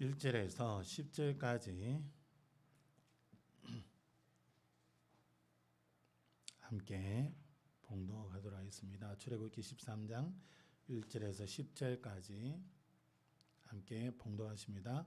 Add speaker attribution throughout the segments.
Speaker 1: 1절에서 10절까지 함께 봉독하도록 하겠습니다. 출애굽기 13장 1절에서 10절까지 함께 봉독하십니다.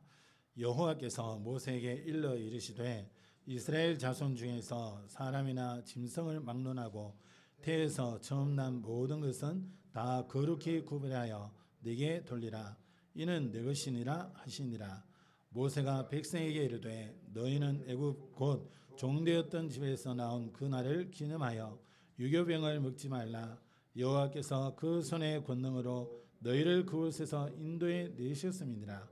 Speaker 1: 여호와께서 모세에게 일러 이르시되 이스라엘 자손 중에서 사람이나 짐승을 막론하고 태에서 처음 난 모든 것은 다 거룩히 구별하여 네게 돌리라. 이는 내 것이니라 하시니라. 모세가 백성에게 이르되 너희는 애굽 곧 종되었던 집에서 나온 그 날을 기념하여 유교병을 먹지 말라. 여호와께서 그 손의 권능으로 너희를 그곳에서 인도해 내셨음이니라.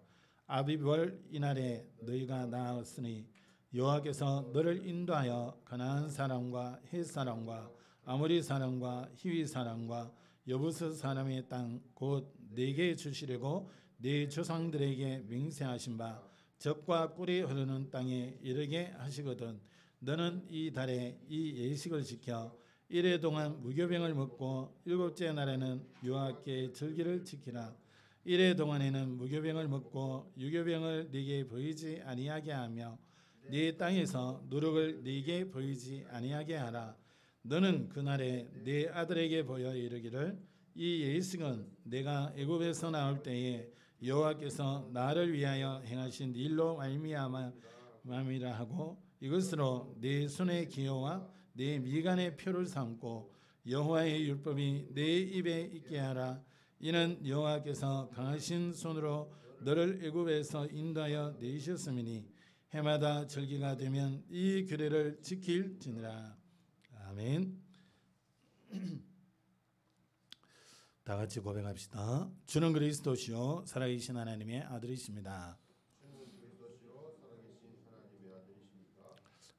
Speaker 1: 아비벌 이날에 너희가 나았으니 여호와께서 너를 인도하여 가나안 사람과 헷 사람과 아모리 사람과 히위 사람과 여부스 사람의 땅 곧 네게 주시려고 네 조상들에게 맹세하신 바 젖과 꿀이 흐르는 땅에 이르게 하시거든. 너는 이 달에 이 예식을 지켜 이래 동안 무교병을 먹고 일곱째 날에는 여호와께 절기를 지키라. 이래 동안에는 무교병을 먹고 유교병을 네게 보이지 아니하게 하며 네 땅에서 누룩을 네게 보이지 아니하게 하라. 너는 그날에 네 아들에게 보여 이르기를 이 예식은 내가 애굽에서 나올 때에 여호와께서 나를 위하여 행하신 일로 말미암이라 하고 이것으로 네 손의 기호와 네 미간의 표를 삼고 여호와의 율법이 네 입에 있게 하라. 이는 여호와께서 강하신 손으로 너를 애굽에서 인도하여 내셨음이니 해마다 절기가 되면 이 규례를 지킬지니라. 아멘. 다 같이 고백합시다. 주는 그리스도시요 살아계신 하나님의 아들이십니다.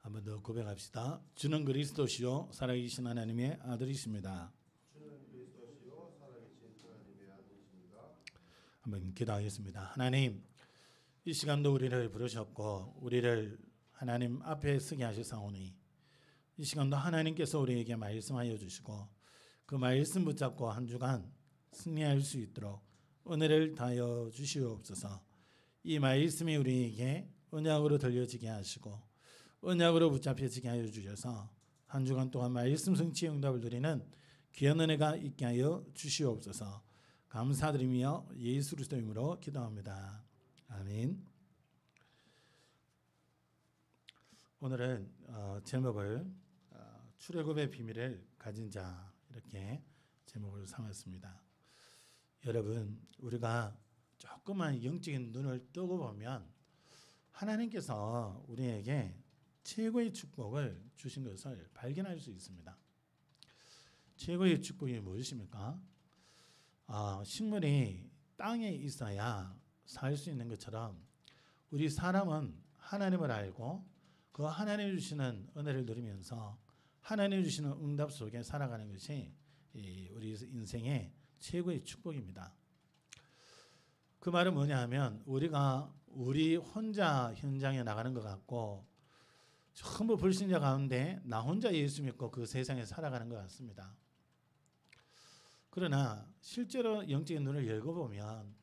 Speaker 1: 한 번 더 고백합시다. 주는 그리스도시요 살아계신 하나님의 아들이십니다. 한번 기도하겠습니다. 하나님, 이 시간도 우리를 부르셨고 우리를 하나님 앞에 서게 하셨사오니 이 시간도 하나님께서 우리에게 말씀하여 주시고 그 말씀 붙잡고 한 주간 승리할 수 있도록 은혜를 다하여 주시옵소서. 이 말씀이 우리에게 언약으로 들려지게 하시고 언약으로 붙잡혀지게 하여 주셔서 한 주간 동안 말씀 성취의 응답을 드리는 귀한 은혜가 있게 하여 주시옵소서. 감사드리며 예수 그리스도 이름으로 기도합니다. 아멘. 오늘은 제목을 출애굽의 비밀을 가진 자 이렇게 제목을 삼았습니다. 여러분, 우리가 조금만 영적인 눈을 뜨고 보면 하나님께서 우리에게 최고의 축복을 주신 것을 발견할 수 있습니다. 최고의 축복이 무엇입니까? 식물이 땅에 있어야 살 수 있는 것처럼 우리 사람은 하나님을 알고 그 하나님 주시는 은혜를 누리면서 하나님 주시는 응답 속에 살아가는 것이 우리 인생의 최고의 축복입니다. 그 말은 뭐냐 하면 우리 혼자 현장에 나가는 것 같고 전부 불신자 가운데 나 혼자 예수 믿고 그 세상에 살아가는 것 같습니다. 그러나 실제로 영적인 눈을 열고보면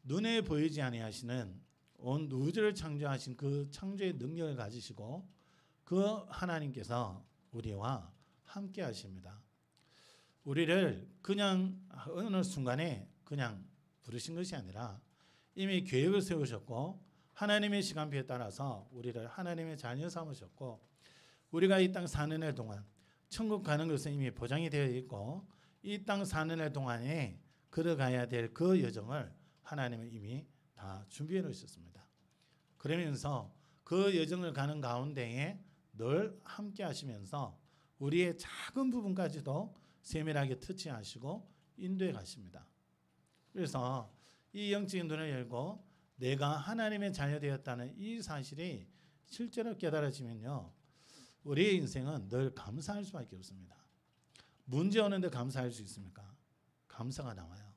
Speaker 1: 눈에 보이지 아니하시는 온 우주를 창조하신 그 창조의 능력을 가지시고 그 하나님께서 우리와 함께 하십니다. 우리를 그냥 어느 순간에 그냥 부르신 것이 아니라 이미 계획을 세우셨고 하나님의 시간표에 따라서 우리를 하나님의 자녀 삼으셨고 우리가 이 땅 사는 해 동안 천국 가는 것은 이미 보장이 되어 있고 이 땅 사는 해 동안에 걸어가야 될 그 여정을 하나님은 이미 다 준비해 놓으셨습니다. 그러면서 그 여정을 가는 가운데에 늘 함께 하시면서 우리의 작은 부분까지도 세밀하게 터치하시고 인도해 가십니다. 그래서 이 영적인 눈을 열고 내가 하나님의 자녀 되었다는 이 사실이 실제로 깨달아지면요, 우리의 인생은 늘 감사할 수밖에 없습니다. 문제 오는데 감사할 수 있습니까? 감사가 나와요.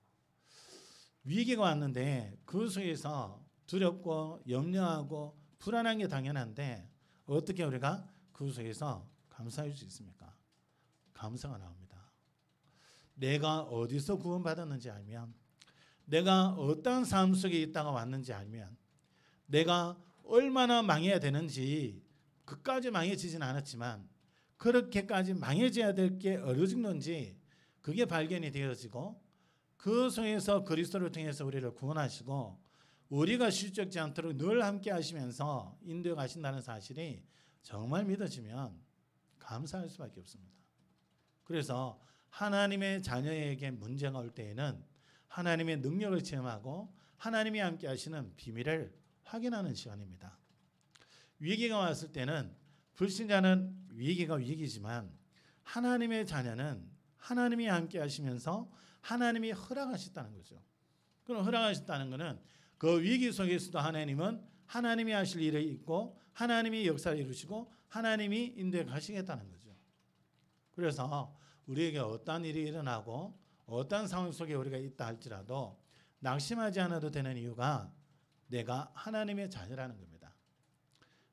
Speaker 1: 위기가 왔는데 그 속에서 두렵고 염려하고 불안한 게 당연한데 어떻게 우리가 그 속에서 감사할 수 있습니까? 감사가 나옵니다. 내가 어디서 구원받았는지 알면, 내가 어떤 삶 속에 있다가 왔는지 알면, 내가 얼마나 망해야 되는지, 그까지 망해지진 않았지만 그렇게까지 망해져야 될 게 어느 정도인지 그게 발견이 되어지고, 그 속에서 그리스도를 통해서 우리를 구원하시고 우리가 실족지 않도록 늘 함께 하시면서 인도해 가신다는 사실이 정말 믿어지면 감사할 수밖에 없습니다. 그래서 하나님의 자녀에게 문제가 올 때에는 하나님의 능력을 체험하고 하나님이 함께 하시는 비밀을 확인하는 시간입니다. 위기가 왔을 때는 불신자는 위기가 위기지만 하나님의 자녀는 하나님이 함께 하시면서 하나님이 허락하셨다는 거죠. 그럼 허락하셨다는 것은 그 위기 속에서도 하나님은 하나님이 하실 일이 있고 하나님이 역사를 이루시고 하나님이 인도해 가시겠다는 거죠. 그래서 우리에게 어떤 일이 일어나고 어떤 상황 속에 우리가 있다 할지라도 낙심하지 않아도 되는 이유가 내가 하나님의 자녀라는 겁니다.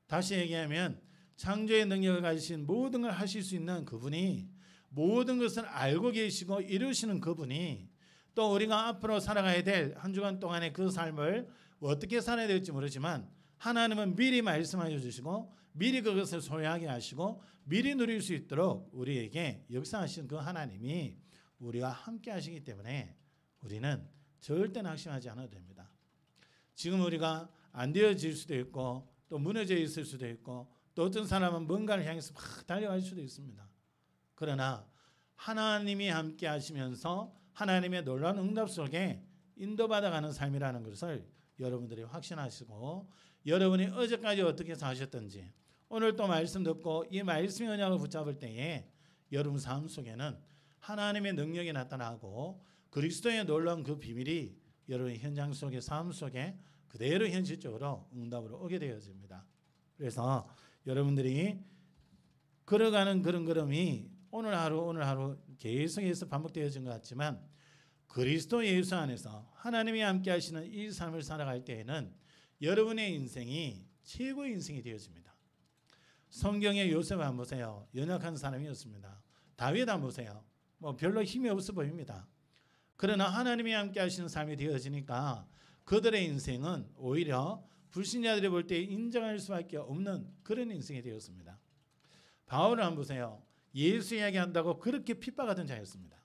Speaker 1: 다시 얘기하면 창조의 능력을 가지신 모든 걸 하실 수 있는 그분이, 모든 것을 알고 계시고 이루시는 그분이, 또 우리가 앞으로 살아가야 될 한 주간 동안의 그 삶을 어떻게 살아야 될지 모르지만 하나님은 미리 말씀하여 주시고 미리 그것을 소유하게 하시고 미리 누릴 수 있도록 우리에게 역사하신 그 하나님이 우리와 함께 하시기 때문에 우리는 절대 낙심하지 않아도 됩니다. 지금 우리가 안 되어질 수도 있고 또 무너져 있을 수도 있고 또 어떤 사람은 뭔가를 향해서 막 달려갈 수도 있습니다. 그러나 하나님이 함께 하시면서 하나님의 놀라운 응답 속에 인도받아가는 삶이라는 것을 여러분들이 확신하시고, 여러분이 어제까지 어떻게 사셨던지 오늘 또 말씀 듣고 이 말씀의 언약을 붙잡을 때에 여러분 삶 속에는 하나님의 능력이 나타나고 그리스도의 놀라운 그 비밀이 여러분의 현장 속에, 삶 속에 그대로 현실적으로 응답으로 오게 되어집니다. 그래서 여러분들이 걸어가는 그런 걸음이 오늘 하루 계속해서 반복되어진 것 같지만 그리스도 예수 안에서 하나님이 함께 하시는 이 삶을 살아갈 때에는 여러분의 인생이 최고의 인생이 되어집니다. 성경의 요셉 한번 보세요. 연약한 사람이었습니다. 다윗 한번 보세요. 별로 힘이 없어 보입니다. 그러나 하나님이 함께 하시는 삶이 되어지니까 그들의 인생은 오히려 불신자들이 볼 때 인정할 수밖에 없는 그런 인생이 되었습니다. 바울을 한번 보세요. 예수 이야기한다고 그렇게 핍박하던 자였습니다.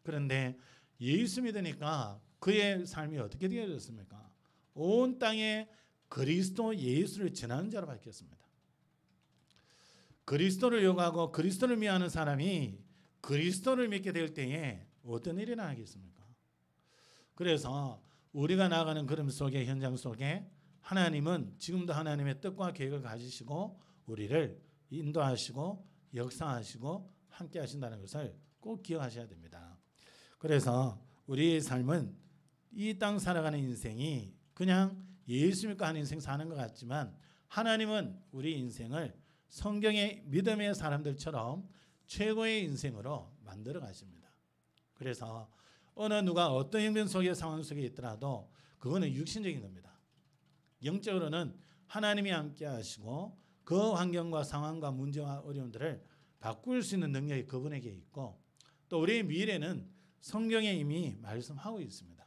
Speaker 1: 그런데 예수 믿으니까 그의 삶이 어떻게 되어졌습니까? 온 땅에 그리스도 예수를 전하는 자로 바뀌었습니다. 그리스도를 요구하고 그리스도를 미워하는 사람이 그리스도를 믿게 될 때에 어떤 일이 나겠습니까? 그래서 우리가 나아가는 걸음 속에, 현장 속에 하나님은 지금도 하나님의 뜻과 계획을 가지시고 우리를 인도하시고 역사하시고 함께 하신다는 것을 꼭 기억하셔야 됩니다. 그래서 우리의 삶은 이 땅 살아가는 인생이 그냥 예수 믿고 하는 인생 사는 것 같지만 하나님은 우리 인생을 성경의 믿음의 사람들처럼 최고의 인생으로 만들어 가십니다. 그래서 어느 누가 어떤 형편 속의 상황 속에 있더라도 그거는 육신적인 겁니다. 영적으로는 하나님이 함께 하시고 그 환경과 상황과 문제와 어려움들을 바꿀 수 있는 능력이 그분에게 있고, 또 우리의 미래는 성경에 이미 말씀하고 있습니다.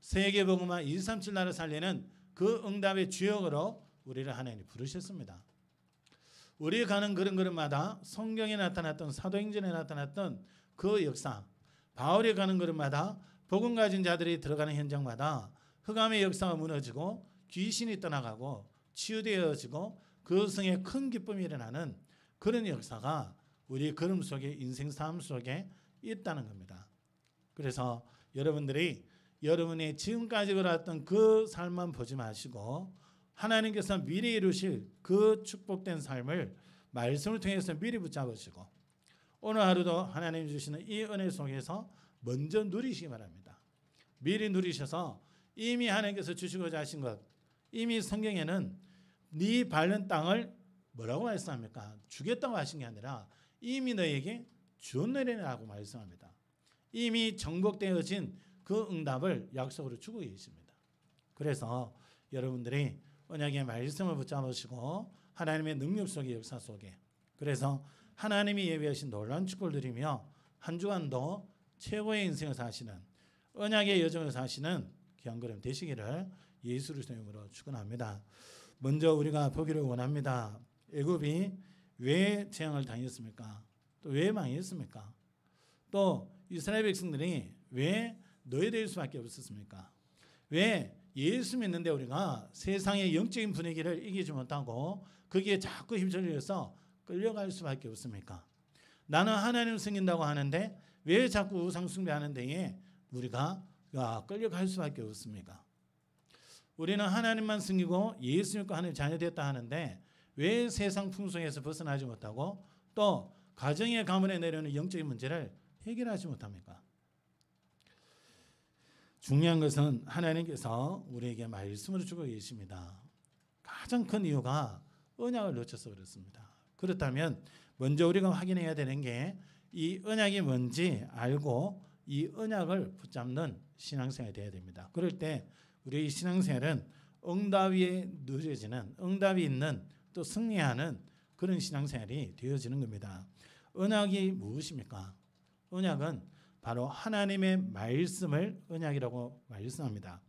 Speaker 1: 세계복음화 237 나라 살리는 그 응답의 주역으로 우리를 하나님이 부르셨습니다. 우리 가는 그런 걸음마다 성경에 나타났던, 사도행전에 나타났던 그 역사, 바울이 가는 걸음마다 복음 가진 자들이 들어가는 현장마다 흑암의 역사가 무너지고 귀신이 떠나가고 치유되어지고 그 성에 큰 기쁨이 일어나는 그런 역사가 우리 걸음 속에, 인생 삶 속에 있다는 겁니다. 그래서 여러분들이 여러분의 지금까지 걸어왔던 그 삶만 보지 마시고 하나님께서 미리 이루실 그 축복된 삶을 말씀을 통해서 미리 붙잡으시고 오늘 하루도 하나님 주시는 이 은혜 속에서 먼저 누리시기 바랍니다. 미리 누리셔서 이미 하나님께서 주시고자 하신 것, 이미 성경에는 네 밟는 땅을 뭐라고 말씀합니까? 주겠다고 하신 게 아니라 이미 너에게 주었느니라고 말씀합니다. 이미 정복되어진 그 응답을 약속으로 주고 계십니다. 그래서 여러분들이 언약의 말씀을 붙잡으시고 하나님의 능력 속의 역사 속에, 그래서 하나님이 예비하신 놀라운 축복을 누리며 한 주간도 최고의 인생을 사시는, 언약의 여정을 사시는 귀한 걸음 되시기를 예수 그리스도의 이름으로 축원합니다. 먼저 우리가 보기를 원합니다. 애굽이 왜 재앙을 당했습니까? 또 왜 망했습니까? 또 이스라엘 백성들이 왜 노예될 수밖에 없었습니까? 왜 예수 믿는데 우리가 세상의 영적인 분위기를 이기지 못하고 거기에 자꾸 휩쓸려서 끌려갈 수밖에 없습니까? 나는 하나님을 섬긴다고 하는데 왜 자꾸 우상 숭배하는 데에 우리가 끌려갈 수밖에 없습니까? 우리는 하나님만 섬기고 예수 믿고 하나님 자녀 됐다 하는데 왜 세상 풍속에서 벗어나지 못하고 또 가정의 가문에 내려오는 영적인 문제를 해결하지 못합니까? 중요한 것은 하나님께서 우리에게 말씀을 주고 계십니다. 가장 큰 이유가 언약을 놓쳐서 그렇습니다. 그렇다면 먼저 우리가 확인해야 되는 게 이 언약이 뭔지 알고 이 언약을 붙잡는 신앙생활이 되어야 됩니다. 그럴 때 우리의 신앙생활은 응답이 누려지는, 응답이 있는 또 승리하는 그런 신앙생활이 되어지는 겁니다. 언약이 무엇입니까? 언약은 바로 하나님의 말씀을 언약이라고 말씀합니다.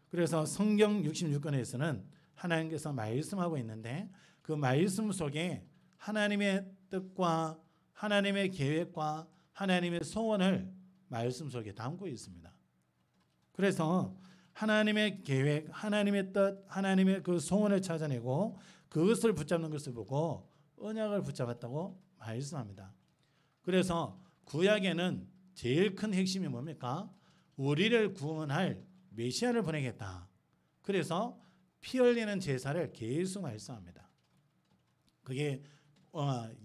Speaker 1: 그래서 성경 66권에서는 하나님께서 말씀하고 있는데 그 말씀 속에 하나님의 뜻과 하나님의 계획과 하나님의 소원을 말씀 속에 담고 있습니다. 그래서 하나님의 계획, 하나님의 뜻, 하나님의 그 소원을 찾아내고 그것을 붙잡는 것을 보고 언약을 붙잡았다고 말씀합니다. 그래서 구약에는 제일 큰 핵심이 뭡니까? 우리를 구원할 메시아를 보내겠다. 그래서 피 흘리는 제사를 계속 말씀합니다. 그게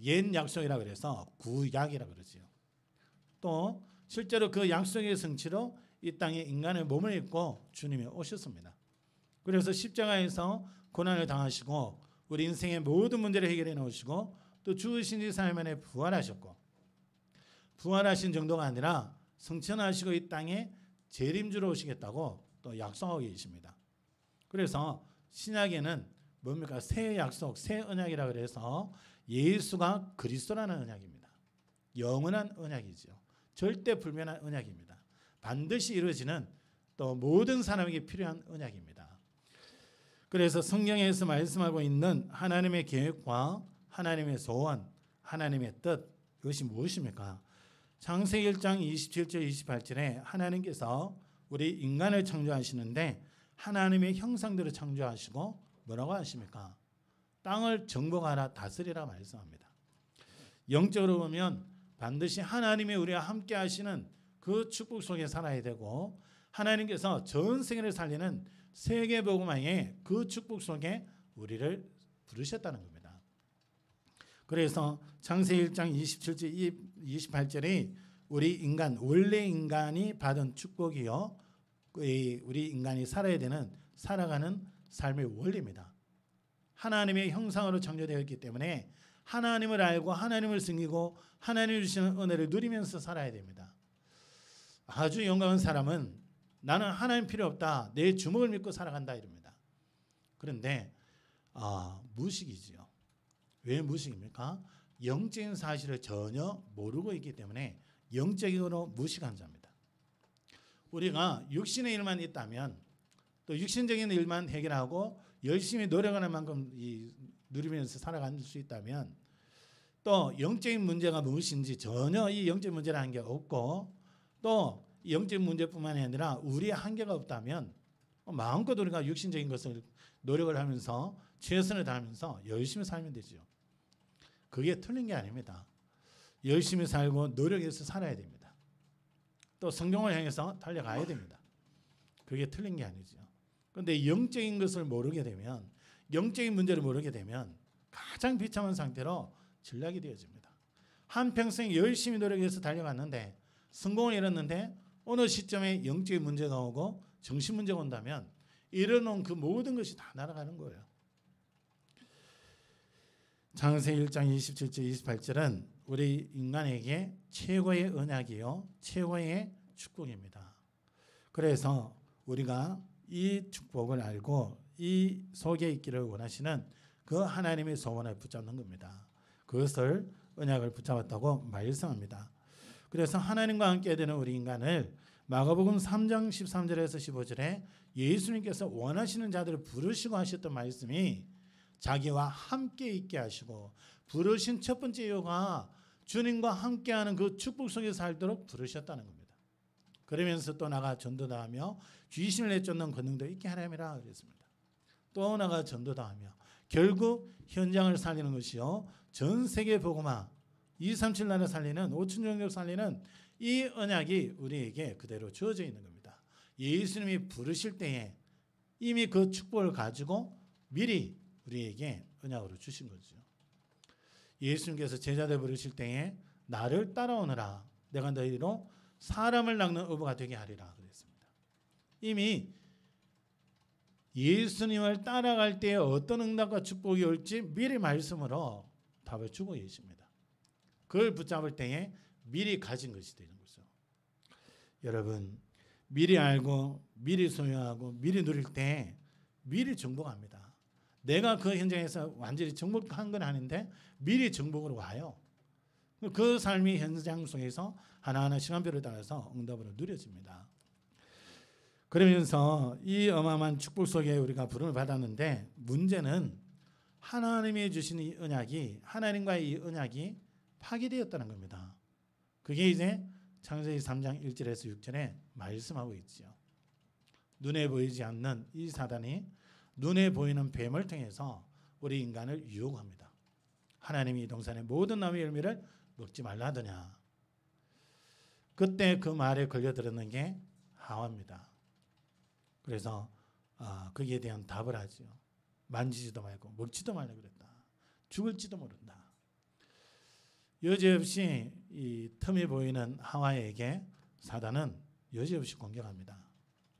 Speaker 1: 옛 약속이라 그래서 구약이라 그러지요. 또 실제로 그 약속의 성취로 이 땅에 인간의 몸을 입고 주님이 오셨습니다. 그래서 십자가에서 고난을 당하시고 우리 인생의 모든 문제를 해결해 놓으시고 또 죽으신 지 3일 만에 부활하셨고 부활하신 정도가 아니라 성천하시고 이 땅에 재림주로 오시겠다고 또 약속하고 계십니다. 그래서 신약에는 뭡니까? 새 약속, 새 언약이라 그래서 예수가 그리스도라는 언약입니다. 영원한 언약이죠. 절대 불변한 언약입니다. 반드시 이루어지는 또 모든 사람에게 필요한 언약입니다. 그래서 성경에서 말씀하고 있는 하나님의 계획과 하나님의 소원, 하나님의 뜻 이것이 무엇입니까? 창세기 1장 27절 28절에 하나님께서 우리 인간을 창조하시는데 하나님의 형상대로 창조하시고 뭐라고 하십니까? 땅을 정복하라 다스리라 말씀합니다. 영적으로 보면 반드시 하나님이 우리와 함께 하시는 그 축복 속에 살아야 되고 하나님께서 전 세계를 살리는 세계복음화의 그 축복 속에 우리를 부르셨다는 겁니다. 그래서 창세기 1장 27절 28절에 우리 인간 원래 인간이 받은 축복이요 우리 인간이 살아야 되는 살아가는 삶의 원리입니다. 하나님의 형상으로 창조되었기 때문에 하나님을 알고 하나님을 섬기고 하나님이 주시는 은혜를 누리면서 살아야 됩니다. 아주 용감한 사람은 나는 하나님 필요 없다. 내 주먹을 믿고 살아간다 이럽니다. 그런데 무식이지요. 왜 무식입니까? 영적인 사실을 전혀 모르고 있기 때문에 영적으로 무식한 자입니다. 우리가 육신의 일만 있다면 또 육신적인 일만 해결하고 열심히 노력하는 만큼 누리면서 살아갈 수 있다면 또 영적인 문제가 무엇인지 전혀 이 영적인 문제라는 게 없고 또 영적인 문제뿐만 아니라 우리의 한계가 없다면 마음껏 우리가 육신적인 것을 노력을 하면서 최선을 다하면서 열심히 살면 되죠. 그게 틀린 게 아닙니다. 열심히 살고 노력해서 살아야 됩니다. 또 성경을 향해서 달려가야 됩니다. 그게 틀린 게 아니죠. 그런데 영적인 것을 모르게 되면 영적인 문제를 모르게 되면 가장 비참한 상태로 전락이 되어집니다. 한평생 열심히 노력해서 달려갔는데 성공을 이뤘는데 어느 시점에 영적인 문제가 오고 정신 문제가 온다면 이뤄놓은 그 모든 것이 다 날아가는 거예요. 창세기 1장 27절 28절은 우리 인간에게 최고의 언약이요 최고의 축복입니다. 그래서 우리가 이 축복을 알고 이 속에 있기를 원하시는 그 하나님의 소원을 붙잡는 겁니다. 그것을 언약을 붙잡았다고 말씀합니다. 그래서 하나님과 함께 되는 우리 인간을 마가복음 3장 13절에서 15절에 예수님께서 원하시는 자들을 부르시고 하셨던 말씀이 자기와 함께 있게 하시고, 부르신 첫 번째 이유가 주님과 함께하는 그 축복 속에 살도록 부르셨다는 겁니다. 그러면서 또 나가 전도다 하며 귀신을 내쫓는 권능도 있게 하려니라 그랬습니다. 또 나가 전도다 하며 결국 현장을 살리는 것이요, 전 세계 복음화 237 나라 살리는 5천 종족 살리는 이 언약이 우리에게 그대로 주어져 있는 겁니다. 예수님이 부르실 때에 이미 그 축복을 가지고 미리 우리에게 언약으로 주신 거죠. 예수님께서 제자들 부르실 때에 나를 따라오너라, 내가 너희로 사람을 낚는 어부가 되게 하리라 그랬습니다. 이미 예수님을 따라갈 때에 어떤 응답과 축복이 올지 미리 말씀으로 답을 주고 계십니다. 그걸 붙잡을 때에 미리 가진 것이 되는 거죠. 여러분, 미리 알고 미리 소유하고 미리 누릴 때 미리 정복합니다. 내가 그 현장에서 완전히 정복한 건 아닌데 미리 정복으로 와요. 그 삶이 현장 속에서 하나하나 시간표를 따라서 응답으로 누려집니다. 그러면서 이 어마어마한 축복 속에 우리가 부름을 받았는데, 문제는 하나님이 주신 이 언약이, 하나님과의 이 언약이 파괴되었다는 겁니다. 그게 이제 창세기 3장 1절에서 6절에 말씀하고 있죠. 눈에 보이지 않는 이 사단이 눈에 보이는 뱀을 통해서 우리 인간을 유혹합니다. 하나님이 이 동산의 모든 나무의 열매를 먹지 말라 하더냐. 그때 그 말에 걸려들었는 게 하와입니다. 그래서 거기에 대한 답을 하죠. 만지지도 말고 먹지도 말라 그랬다. 죽을지도 모른다. 여지없이 이 틈이 보이는 하와에게 사단은 여지없이 공격합니다.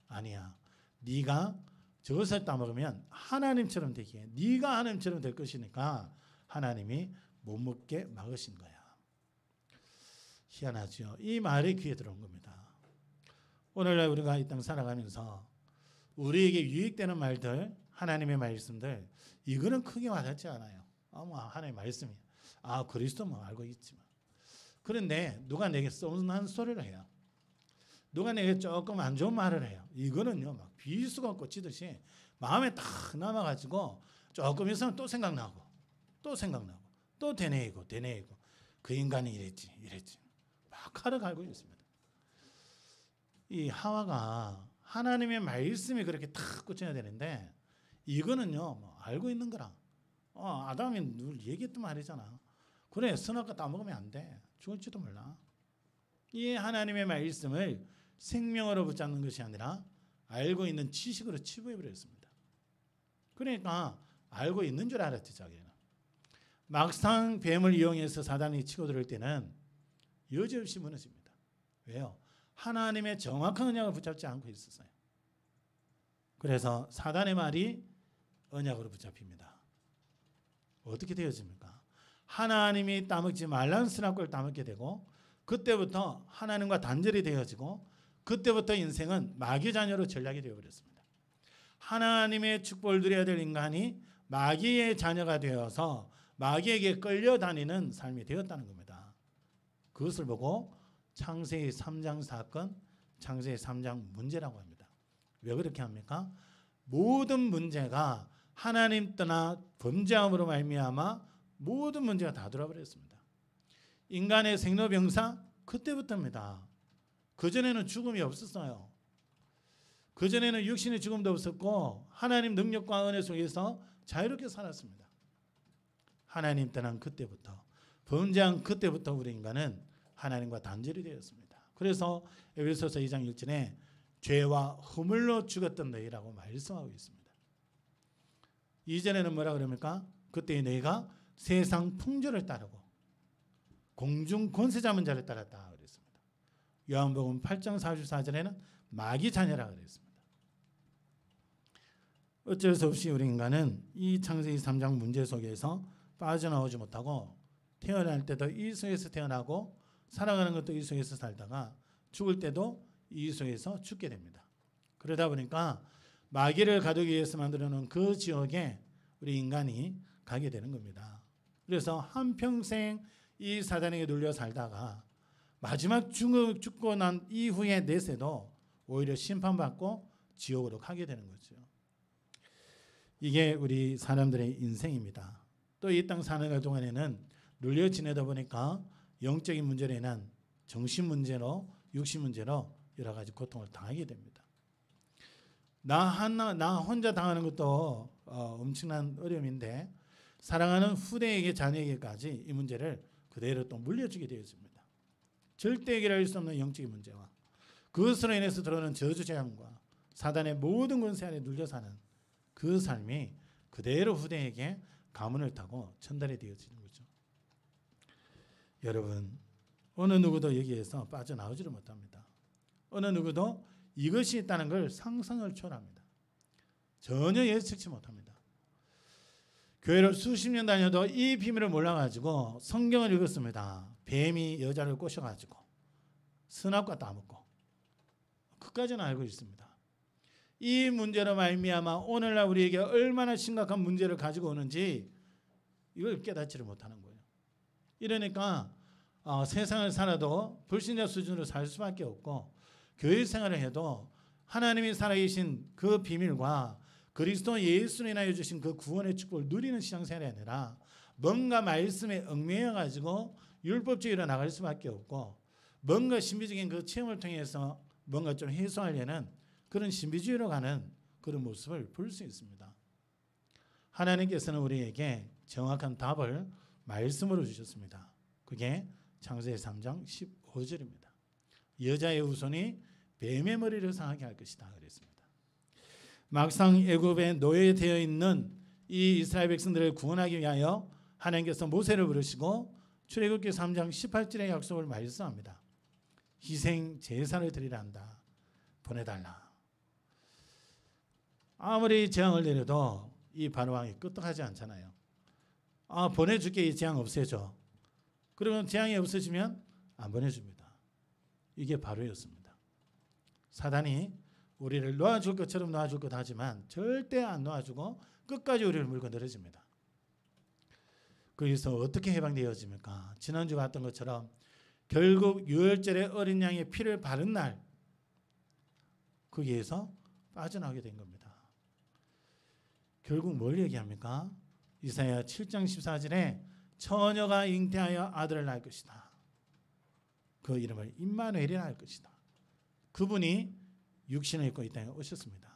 Speaker 1: 아니야, 네가 저것을 따먹으면 하나님처럼 되기에, 네가 하나님처럼 될 것이니까 하나님이 못 먹게 막으신 거야. 희한하죠. 이 말이 귀에 들어온 겁니다. 오늘날 우리가 이 땅 살아가면서 우리에게 유익되는 말들, 하나님의 말씀들, 이거는 크게 와닿지 않아요. 뭐 하나님의 말씀이야. 그리스도 뭐 알고 있지만. 그런데 누가 내게 뻔한 소리를 해요. 누가 내게 조금 안 좋은 말을 해요. 이거는요, 막 비수가 꽂히듯이 마음에 딱 남아가지고 조금 있으면 또 생각나고 또 생각나고 또 되뇌이고 그 인간이 이랬지 막 칼을 갈고 있습니다. 이 하와가 하나님의 말씀이 그렇게 탁 꽂혀야 되는데, 이거는요, 뭐 알고 있는 거라. 아담이 늘 얘기했던 말이잖아. 그래, 선악과 따먹으면 안 돼. 죽을지도 몰라. 이 하나님의 말씀을 생명으로 붙잡는 것이 아니라 알고 있는 지식으로 치부해버렸습니다. 그러니까 알고 있는 줄 알았지, 자기는. 막상 뱀을 이용해서 사단이 치고 들어올 때는 여지없이 무너집니다. 왜요? 하나님의 정확한 언약을 붙잡지 않고 있었어요. 그래서 사단의 말이 언약으로 붙잡힙니다. 어떻게 되어집니까? 하나님이 따먹지 말라는 선악과를 따먹게 되고, 그때부터 하나님과 단절이 되어지고, 그때부터 인생은 마귀 자녀로 전락이 되어버렸습니다. 하나님의 축복을 누려야 될 인간이 마귀의 자녀가 되어서 마귀에게 끌려다니는 삶이 되었다는 겁니다. 그것을 보고 창세기 3장 사건, 창세기 3장 문제라고 합니다. 왜 그렇게 합니까? 모든 문제가 하나님 떠나 범죄함으로 말미암아 모든 문제가 다 돌아버렸습니다. 인간의 생로병사 그때부터입니다. 그전에는 죽음이 없었어요. 그전에는 육신의 죽음도 없었고 하나님 능력과 은혜 속에서 자유롭게 살았습니다. 하나님 떠난 그때부터, 범죄한 그때부터 우리 인간은 하나님과 단절이 되었습니다. 그래서 에베소서 2장 1절에 죄와 허물로 죽었던 너희라고 말씀하고 있습니다. 이전에는 뭐라 그럽니까? 그때 너희가 세상 풍조를 따르고 공중 권세 잡은 자를 따랐다 그랬습니다. 요한복음 8장 44절에는 마귀 자녀라 그랬습니다. 어쩔 수 없이 우리 인간은 이 창세기 3장 문제 속에서 빠져나오지 못하고, 태어날 때도 이 속에서 태어나고 살아가는 것도 이 속에서 살다가 죽을 때도 이 속에서 죽게 됩니다. 그러다 보니까 마귀를 가두기 위해서 만들어놓은 그 지옥에 우리 인간이 가게 되는 겁니다. 그래서 한평생 이 사단에게 눌려 살다가 마지막 죽고 난 이후에 내세도 오히려 심판받고 지옥으로 가게 되는 거죠. 이게 우리 사람들의 인생입니다. 또 이 땅 사는 동안에는 눌려 지내다 보니까 영적인 문제로 인한 정신 문제로 육신 문제로 여러 가지 고통을 당하게 됩니다. 나 혼자 당하는 것도 엄청난 어려움인데 사랑하는 후대에게 자녀에게까지 이 문제를 그대로 또 물려주게 되어집니다. 절대 해결할 수 없는 영적인 문제와 그것으로 인해서 들어오는 저주재앙과 사단의 모든 권세 안에 눌려 사는 그 삶이 그대로 후대에게 가문을 타고 전달이 되어지는 거죠. 여러분, 어느 누구도 여기에서 빠져나오지를 못합니다. 어느 누구도 이것이 있다는 걸 상상을 초월합니다. 전혀 예측치 못합니다. 교회를 수십 년 다녀도 이 비밀을 몰라가지고 성경을 읽었습니다. 뱀이 여자를 꼬셔가지고 선악과 따먹고 그까지는 알고 있습니다. 이 문제로 말미암아 오늘날 우리에게 얼마나 심각한 문제를 가지고 오는지 이걸 깨닫지를 못하는 거예요. 이러니까 세상을 살아도 불신자 수준으로 살 수밖에 없고 교회 생활을 해도 하나님이 살아계신 그 비밀과 그리스도 예수로 인하여 주신 그 구원의 축복을 누리는 신앙생활이 아니라 뭔가 말씀에 얽매여 가지고 율법주의로 나갈 수밖에 없고 뭔가 신비적인 그 체험을 통해서 뭔가 좀 해소하려는 그런 신비주의로 가는 그런 모습을 볼 수 있습니다. 하나님께서는 우리에게 정확한 답을 말씀으로 주셨습니다. 그게 창세기 3장 15절입니다. 여자의 후손이 뱀의 머리를 상하게 할 것이다 그랬습니다. 막상 애굽에 노예되어 있는 이 이스라엘 백성들을 구원하기 위하여 하나님께서 모세를 부르시고 출애굽기 3장 18절의 약속을 말씀합니다. 희생 제사를 드리라 한다. 보내달라. 아무리 재앙을 내려도 이 바로왕이 끄떡하지 않잖아요. 보내줄게, 이 재앙 없애줘. 그러면 재앙이 없어지면 안 보내줍니다. 이게 바로였습니다. 사단이 우리를 놓아줄 것처럼 놓아줄 것 하지만 절대 안 놓아주고 끝까지 우리를 물고 늘어집니다. 거기서 어떻게 해방되어집니까? 지난주 봤던 것처럼 결국 유월절에 어린 양의 피를 바른 날 거기에서 빠져나오게 된 겁니다. 결국 뭘 얘기합니까? 이사야 7장 14절에 처녀가 잉태하여 아들을 낳을 것이다. 그 이름을 임마누엘이라 할 것이다. 그분이 육신을 입고 이 땅에 오셨습니다.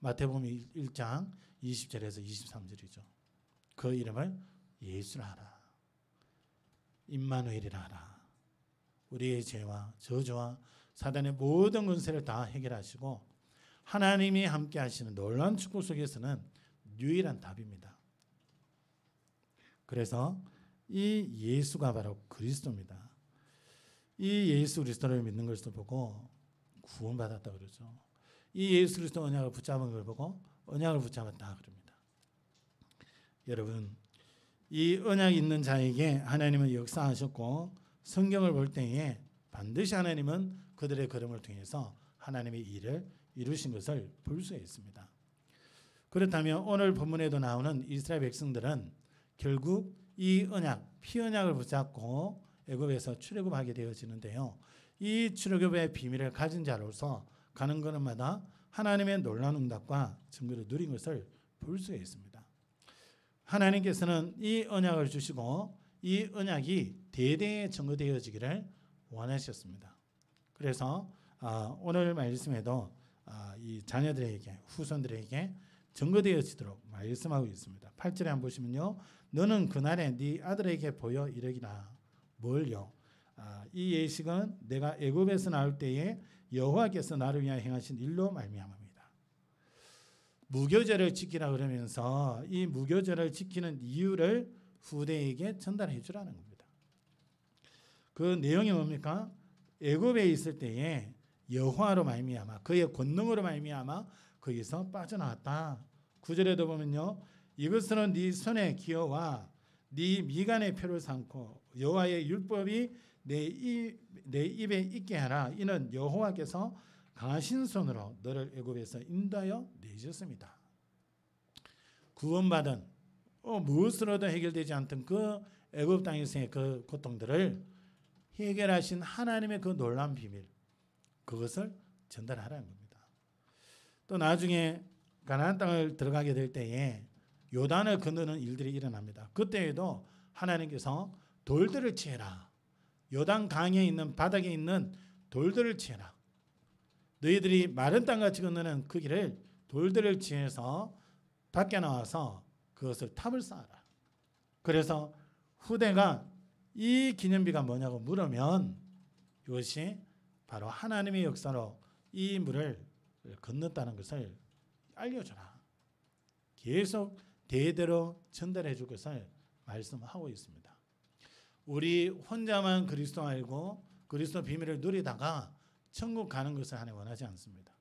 Speaker 1: 마태복음 1장 20절에서 23절이죠. 그 이름을 예수라 하라. 임마누엘이라 하라. 우리의 죄와 저주와 사단의 모든 권세를 다 해결하시고 하나님이 함께 하시는 놀라운 축복 속에서는 유일한 답입니다. 그래서 이 예수가 바로 그리스도입니다. 이 예수 그리스도를 믿는 것을 보고 구원받았다 그러죠. 이 예수 그리스도 언약을 붙잡은 걸 보고 언약을 붙잡았다 그럽니다. 여러분, 이 언약이 있는 자에게 하나님은 역사하셨고 성경을 볼 때에 반드시 하나님은 그들의 걸음을 통해서 하나님의 일을 이루신 것을 볼 수 있습니다. 그렇다면 오늘 본문에도 나오는 이스라엘 백성들은 결국 이 언약, 피언약을 붙잡고 애굽에서 출애굽하게 되어지는데요. 이 출애굽의 비밀을 가진 자로서 가는 걸음마다 하나님의 놀라운 응답과 증거를 누린 것을 볼 수 있습니다. 하나님께서는 이 언약을 주시고 이 언약이 대대에 증거되어지기를 원하셨습니다. 그래서 오늘 말씀에도 이 자녀들에게 후손들에게 증거되어지도록 말씀하고 있습니다. 8절에 한번 보시면요. 너는 그날에 네 아들에게 보여 이르기라. 뭘요? 이 예식은 내가 애굽에서 나올 때에 여호와께서 나를 위하여 행하신 일로 말미암습니다. 무교절을 지키라 그러면서 이 무교절을 지키는 이유를 후대에게 전달해 주라는 겁니다. 그 내용이 뭡니까? 애굽에 있을 때에 여호와로 말미암아 그의 권능으로 말미암아 거기서 빠져나왔다. 9절에도 보면요. 이것은 네 손의 기어와 네 미간의 표를 삼고 여호와의 율법이 내 입에 있게 하라. 이는 여호와께서 강하신 손으로 너를 애굽에서 인도하여 내셨습니다. 구원받은 무엇으로도 해결되지 않던 그 애굽 땅에서의 그 고통들을 해결하신 하나님의 그 놀라운 비밀, 그것을 전달하라는 겁니다. 또 나중에 가나안 땅을 들어가게 될 때에 요단을 건너는 일들이 일어납니다. 그때에도 하나님께서 돌들을 치해라. 요단 강에 있는 바닥에 있는 돌들을 치해라. 너희들이 마른 땅같이 건너는 그 길을 돌들을 치해서 밖에 나와서 그것을 탑을 쌓아라. 그래서 후대가 이 기념비가 뭐냐고 물으면 이것이 바로 하나님의 역사로 이 물을 건넜다는 것을 알려줘라. 계속 대대로 전달해 줄 것을 말씀하고 있습니다. 우리 혼자만 그리스도 알고 그리스도 비밀을 누리다가 천국 가는 것을 하나님 원하지 않습니다.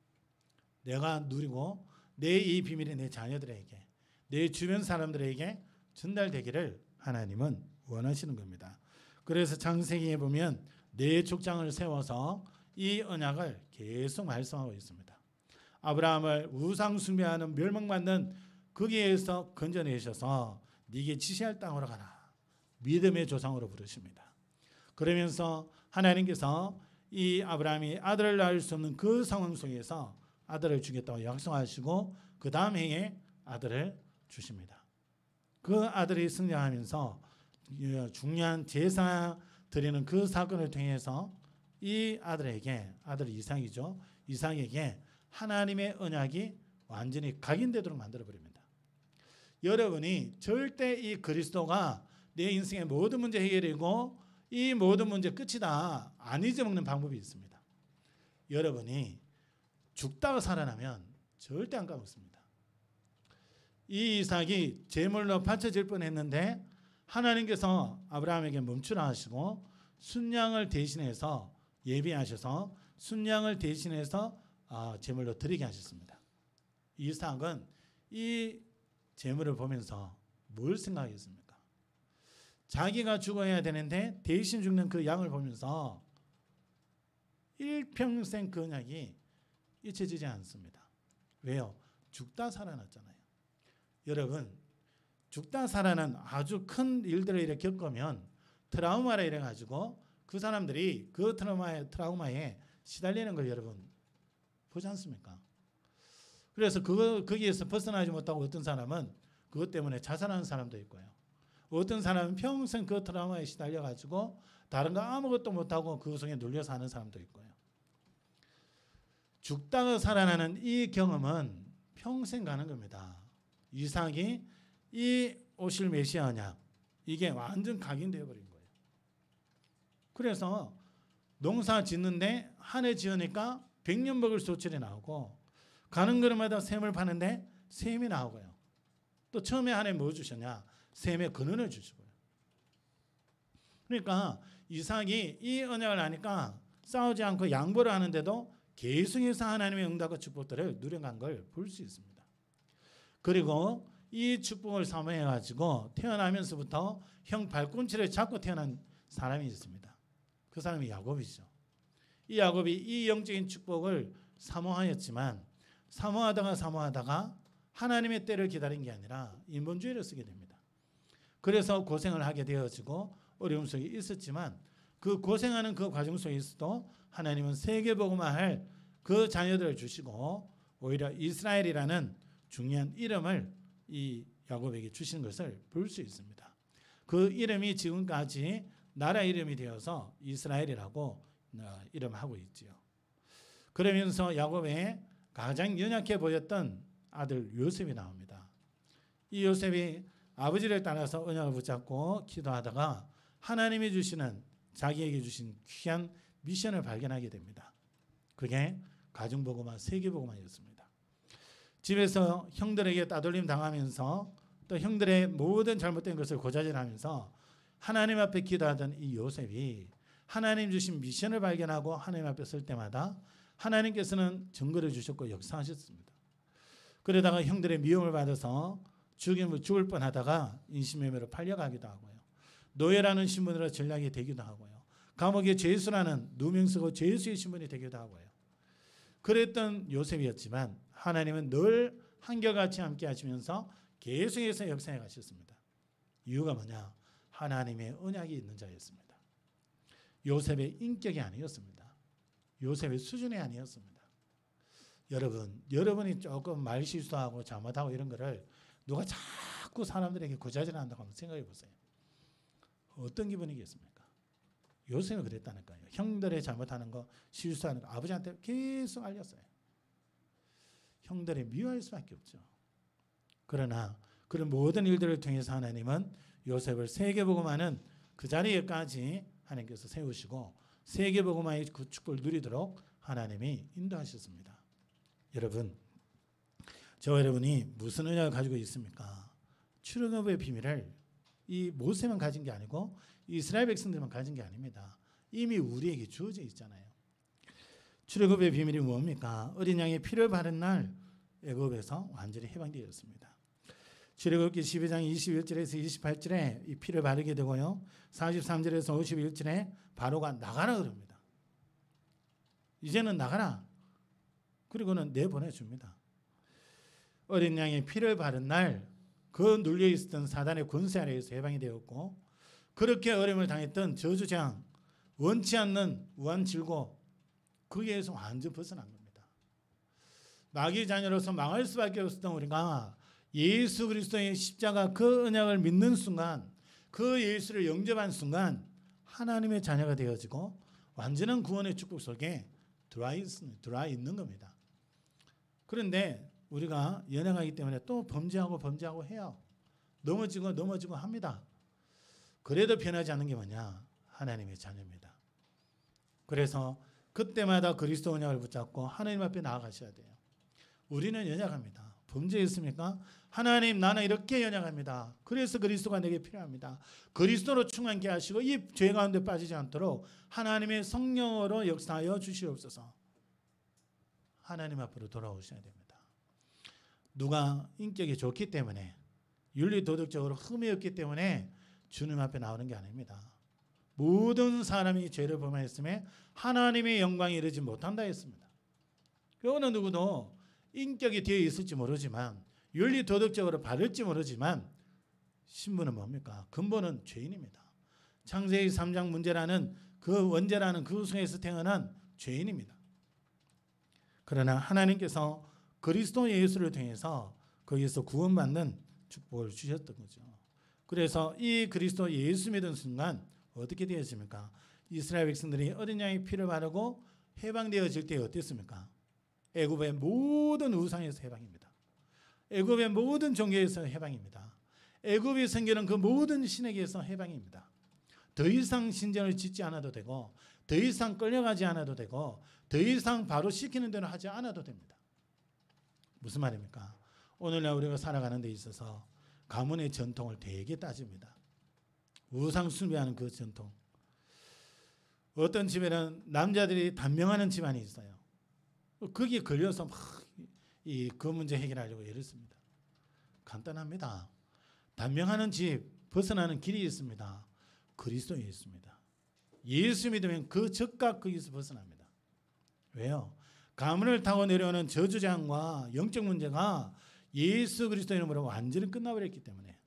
Speaker 1: 내가 누리고 내 이 비밀이 내 자녀들에게, 내 주변 사람들에게 전달되기를 하나님은 원하시는 겁니다. 그래서 창세기에 보면 네 족장을 세워서 이 언약을 계속 말씀하고 있습니다. 아브라함을 우상 숭배하는 멸망받는 거기에서 건져내셔서 네게 지시할 땅으로 가라. 믿음의 조상으로 부르십니다. 그러면서 하나님께서 이 아브라함이 아들을 낳을 수 없는 그 상황 속에서 아들을 주겠다고 약속하시고 그 다음 해에 아들을 주십니다. 그 아들이 승리하면서 중요한 제사 드리는 그 사건을 통해서 이 아들에게, 아들 이삭이죠. 이삭에게 하나님의 언약이 완전히 각인되도록 만들어버립니다. 여러분이 절대 이 그리스도가 내 인생의 모든 문제 해결이고 이 모든 문제 끝이다 안 잊어먹는 방법이 있습니다. 여러분이 죽다가 살아나면 절대 안 까먹습니다. 이 이삭이 제물로 바쳐질 뻔했는데 하나님께서 아브라함에게 멈추라 하시고 순양을 대신해서 예비하셔서 순양을 대신해서 제물로 드리게 하셨습니다. 이삭은 이 제물을 보면서 뭘 생각했습니까? 자기가 죽어야 되는데 대신 죽는 그 양을 보면서 일평생 그 언약이 잊혀지지 않습니다. 왜요? 죽다 살아났잖아요. 여러분, 죽다 살아난 아주 큰 일들을 이렇게 겪으면 트라우마를 이래가지고 그 사람들이 그 트라우마에 시달리는 걸 여러분 보지 않습니까? 그래서 거기에서 벗어나지 못하고 어떤 사람은 그것 때문에 자살하는 사람도 있고요. 어떤 사람은 평생 그 트라우마에 시달려가지고 다른 거 아무것도 못하고 그 속에 눌려 사는 사람도 있고요. 죽다가 살아나는 이 경험은 평생 가는 겁니다. 이삭이 이 오실 메시아 언약 이게 완전 각인되어 버린 거예요. 그래서 농사 짓는데 한 해 지으니까 100년 먹을 소출이 나오고 가는 걸음마다 샘을 파는데 샘이 나오고요. 또 처음에 한 해 뭐 주셨냐? 샘의 근원을 주시고요. 그러니까 이삭이 이 언약을 하니까 싸우지 않고 양보를 하는데도 계속해서 하나님의 응답과 축복들을 누려간 걸 볼 수 있습니다. 그리고 이 축복을 사모해가지고 태어나면서부터 형 발꿈치를 잡고 태어난 사람이 있습니다. 그 사람이 야곱이죠. 이 야곱이 이 영적인 축복을 사모하였지만 사모하다가 하나님의 때를 기다린 게 아니라 인본주의를 쓰게 됩니다. 그래서 고생을 하게 되어지고 어려움 속에 있었지만 그 고생하는 그 과정 속에서도 하나님은 세계복음화 할 그 자녀들을 주시고 오히려 이스라엘이라는 중요한 이름을 이 야곱에게 주신 것을 볼 수 있습니다. 그 이름이 지금까지 나라 이름이 되어서 이스라엘이라고 이름하고 있지요. 그러면서 야곱의 가장 연약해 보였던 아들 요셉이 나옵니다. 이 요셉이 아버지를 따라서 언약을 붙잡고 기도하다가 하나님이 주시는 자기에게 주신 귀한 미션을 발견하게 됩니다. 그게 가정복음화, 세계복음화였습니다. 집에서 형들에게 따돌림 당하면서 또 형들의 모든 잘못된 것을 고자질하면서 하나님 앞에 기도하던 이 요셉이 하나님 주신 미션을 발견하고 하나님 앞에 설 때마다 하나님께서는 증거를 주셨고 역사하셨습니다. 그러다가 형들의 미움을 받아서 죽을 뻔하다가 인신매매로 팔려가기도 하고요. 노예라는 신분으로 전락이 되기도 하고요. 감옥에 죄수라는 누명 쓰고 죄수의 신분이 되기도 하고요. 그랬던 요셉이었지만 하나님은 늘 한결같이 함께 하시면서 계속해서 역사해 가셨습니다. 이유가 뭐냐? 하나님의 언약이 있는 자였습니다. 요셉의 인격이 아니었습니다. 요셉의 수준이 아니었습니다. 여러분이 조금 말 실수하고 잘못하고 이런 거를 누가 자꾸 사람들에게 고자질한다고 한번 생각해 보세요. 어떤 기분이겠습니까? 요셉은 그랬다니까요. 형들의 잘못하는 거, 실수하는 거 아버지한테 계속 알렸어요. 형들이 미워할 수밖에 없죠. 그러나 그런 모든 일들을 통해서 하나님은 요셉을 세계복음화는 그 자리에까지 하나님께서 세우시고 세계복음화의 그 축복을 누리도록 하나님이 인도하셨습니다. 여러분, 저와 여러분이 무슨 은혜를 가지고 있습니까? 출애굽의 비밀을 이 모세만 가진 게 아니고 이스라엘 백성들만 가진 게 아닙니다. 이미 우리에게 주어져 있잖아요. 출애굽의 비밀이 뭡니까? 어린 양의 피를 바른 날 애굽에서 완전히 해방되었습니다. 출애굽기 12장 21절에서 28절에 이 피를 바르게 되고요. 43절에서 51절에 바로가 나가라 그럽니다. 이제는 나가라. 그리고는 내보내줍니다. 어린 양의 피를 바른 날 그 눌려있었던 사단의 권세 아래에서 해방이 되었고 그렇게 어려움을 당했던 저주장 원치 않는 우한질고 거기에서 완전 벗어난 겁니다. 마귀 자녀로서 망할 수밖에 없었던 우리가 예수 그리스도의 십자가 그 언약을 믿는 순간 그 예수를 영접한 순간 하나님의 자녀가 되어지고 완전한 구원의 축복 속에 들어와 있는 겁니다. 그런데 우리가 연약하기 때문에 또 범죄하고 해요. 넘어지고 합니다. 그래도 변하지 않는 게 뭐냐? 하나님의 자녀입니다. 그래서 그때마다 그리스도 언약을 붙잡고 하나님 앞에 나아가셔야 돼요. 우리는 연약합니다. 범죄했습니까? 하나님 나는 이렇게 연약합니다. 그래서 그리스도가 내게 필요합니다. 그리스도로 충만케 하시고 이 죄 가운데 빠지지 않도록 하나님의 성령으로 역사하여 주시옵소서. 하나님 앞으로 돌아오셔야 됩니다. 누가 인격이 좋기 때문에 윤리도덕적으로 흠이 없기 때문에 주님 앞에 나오는 게 아닙니다. 모든 사람이 죄를 범하였음에 하나님의 영광에 이르지 못한다 했습니다. 어느 누구도 인격이 되어 있을지 모르지만 윤리도덕적으로 바를지 모르지만 신분은 뭡니까? 근본은 죄인입니다. 창세기 3장 문제라는 그 원죄라는 그 속에서 태어난 죄인입니다. 그러나 하나님께서 그리스도 예수를 통해서 거기서 구원받는 축복을 주셨던 거죠. 그래서 이 그리스도 예수 믿은 순간 어떻게 되었습니까? 이스라엘 백성들이 어린 양의 피를 바르고 해방되어질 때 어땠습니까? 애굽의 모든 우상에서 해방입니다. 애굽의 모든 종교에서 해방입니다. 애굽이 섬기는 그 모든 신에게서 해방입니다. 더 이상 신전을 짓지 않아도 되고 더 이상 끌려가지 않아도 되고 더 이상 바로 시키는 대로 하지 않아도 됩니다. 무슨 말입니까? 오늘날 우리가 살아가는 데 있어서 가문의 전통을 되게 따집니다. 우상 숭배하는 그 전통. 어떤 집에는 남자들이 단명하는 집안이 있어요. 거기에 걸려서 막 그 문제 해결하려고 애를 씁니다. 간단합니다. 단명하는 집 벗어나는 길이 있습니다. 그리스도에 있습니다. 예수 믿으면 그 적각 거기서 벗어납니다. 왜요? 가문을 타고 내려오는 저주장과 영적 문제가 예수 그리스도 이름으로 완전히 끝나버렸기 때문에